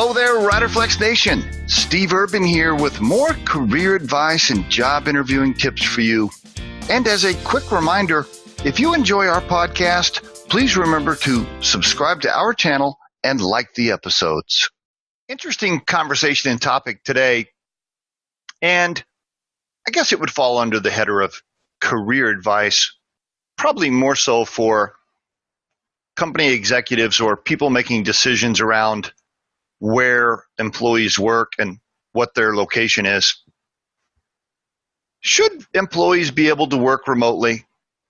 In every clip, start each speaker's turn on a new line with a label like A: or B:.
A: Hello there, Riderflex Nation. Steve Urban here with more career advice and job interviewing tips for you. And as a quick reminder, if you enjoy our podcast, please remember to subscribe to our channel and like the episodes. Interesting conversation and topic today, and I guess it would fall under the header of career advice, probably more so for company executives or people making decisions around where employees work and what their location is. Should employees be able to work remotely?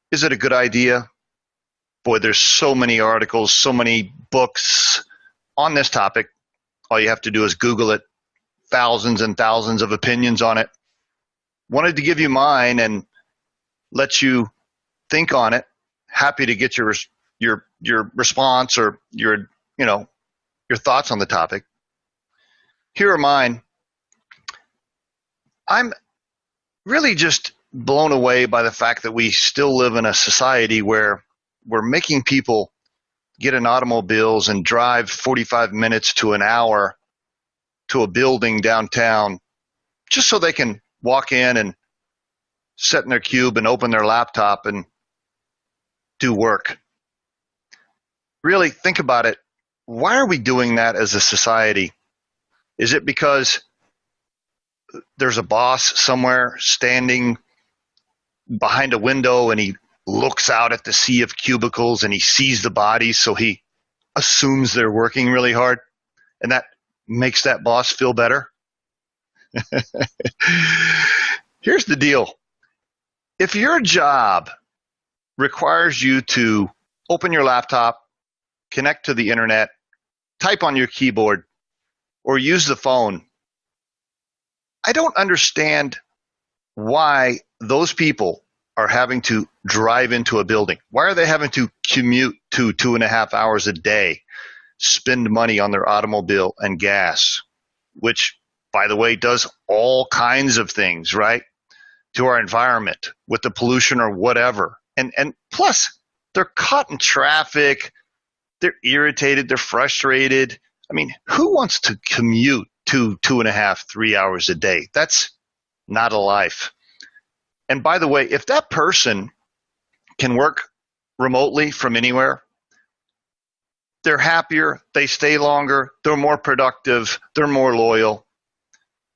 A: Is it a good idea? Boy, there's so many articles, so many books on this topic. All you have to do is Google it. Thousands and thousands of opinions on it. Wanted to give you mine and let you think on it. Happy to get your response or your thoughts on the topic. Here are mine. I'm really just blown away by the fact that we still live in a society where we're making people get in automobiles and drive 45 minutes to an hour to a building downtown just so they can walk in and sit in their cube and open their laptop and do work. Really think about it. Why are we doing that as a society? Is it because there's a boss somewhere standing behind a window and he looks out at the sea of cubicles and he sees the bodies, so he assumes they're working really hard, and that makes that boss feel better? Here's the deal. If your job requires you to open your laptop, connect to the internet, type on your keyboard, or use the phone, I don't understand why those people are having to drive into a building. Why are they having to commute 2.5 hours a day, spend money on their automobile and gas, which, by the way, does all kinds of things, right, to our environment with the pollution or whatever. And plus, they're caught in traffic. They're irritated. They're frustrated. I mean, who wants to commute 2.5, 3 hours a day? That's not a life. And by the way, if that person can work remotely from anywhere, they're happier, they stay longer, they're more productive, they're more loyal.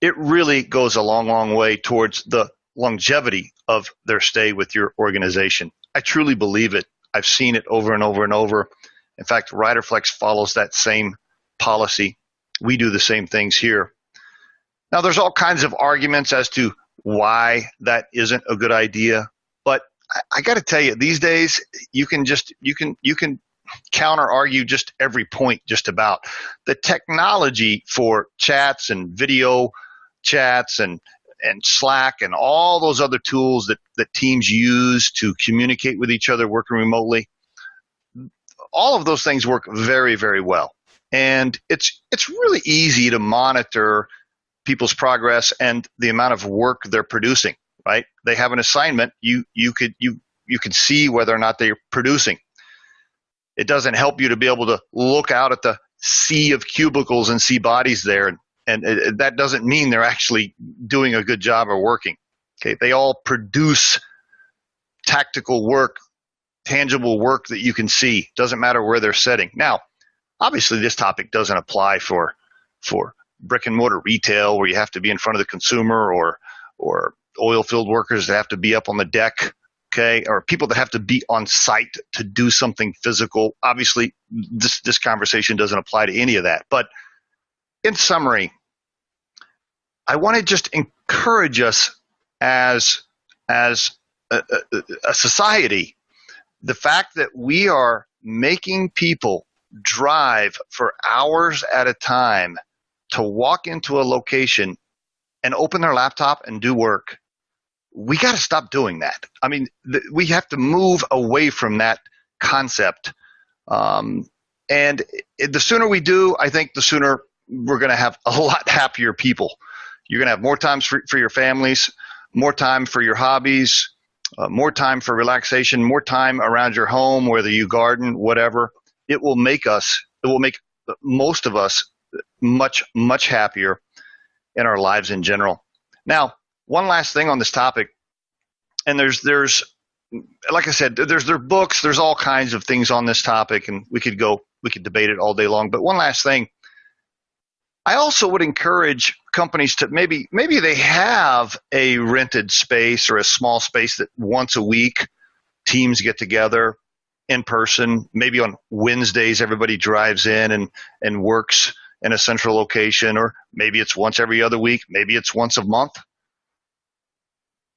A: It really goes a long, long way towards the longevity of their stay with your organization. I truly believe it. I've seen it over and over and over. In fact, Riderflex follows that same policy. We do the same things here. Now, there's all kinds of arguments as to why that isn't a good idea, but I got to tell you, these days you can counter argue just every point. Just about the technology for chats and video chats and Slack and all those other tools that teams use to communicate with each other working remotely. All of those things work very, very well. And it's really easy to monitor people's progress and the amount of work they're producing, right? They have an assignment. You could see whether or not they're producing. It doesn't help you to be able to look out at the sea of cubicles and see bodies there. And that doesn't mean they're actually doing a good job or working. Okay, they all produce tactical work, tangible work that you can see. Doesn't matter where they're sitting. Now, obviously, this topic doesn't apply for brick and mortar retail where you have to be in front of the consumer, or oil field workers that have to be up on the deck, okay, or people that have to be on site to do something physical. Obviously, this conversation doesn't apply to any of that. But in summary, I want to just encourage us as a society, the fact that we are making people drive for hours at a time to walk into a location and open their laptop and do work. We got to stop doing that. I mean, we have to move away from that concept. And the sooner we do, I think the sooner we're going to have a lot happier people. You're going to have more time for your families, more time for your hobbies, more time for relaxation, more time around your home, whether you garden, whatever. It will make most of us much, much happier in our lives in general. Now, one last thing on this topic, and there's like I said, there are books, there's all kinds of things on this topic, and we could debate it all day long. But one last thing, I also would encourage companies to maybe they have a rented space or a small space that once a week teams get together in person. Maybe on Wednesdays everybody drives in and works in a central location, or maybe it's once every other week, maybe it's once a month.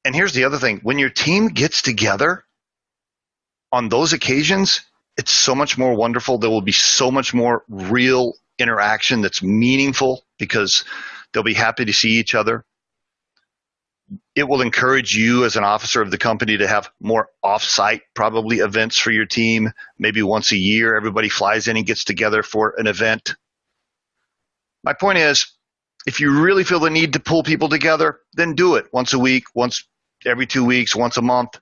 A: And here's the other thing, when your team gets together on those occasions, it's so much more wonderful. There will be so much more real interaction that's meaningful because they'll be happy to see each other. It will encourage you as an officer of the company to have more off-site probably events for your team. Maybe once a year, everybody flies in and gets together for an event. My point is, if you really feel the need to pull people together, then do it once a week, once every 2 weeks, once a month.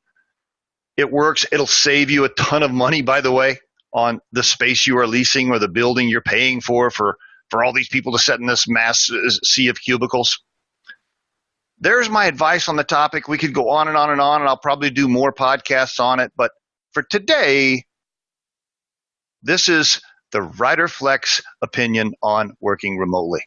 A: It works. It'll save you a ton of money, by the way, on the space you are leasing or the building you're paying for all these people to sit in this mass sea of cubicles. There's my advice on the topic. We could go on and on and on, and I'll probably do more podcasts on it. But for today, this is the Riderflex opinion on working remotely.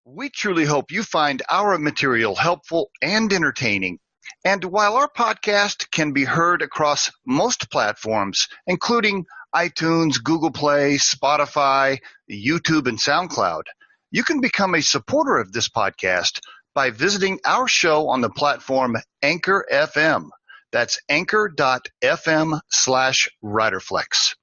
A: We truly hope you find our material helpful and entertaining. And while our podcast can be heard across most platforms, including iTunes, Google Play, Spotify, YouTube, and SoundCloud, you can become a supporter of this podcast by visiting our show on the platform Anchor FM. That's anchor.fm/Riderflex.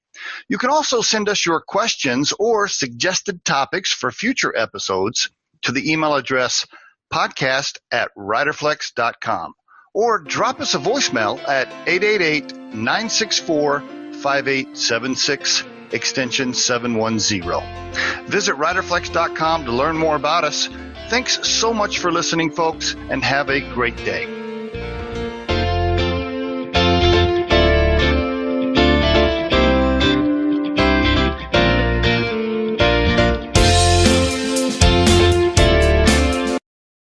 A: You can also send us your questions or suggested topics for future episodes to the email address podcast@riderflex.com, or drop us a voicemail at 888-964-5876, extension 710. Visit riderflex.com to learn more about us. Thanks so much for listening, folks, and have a great day.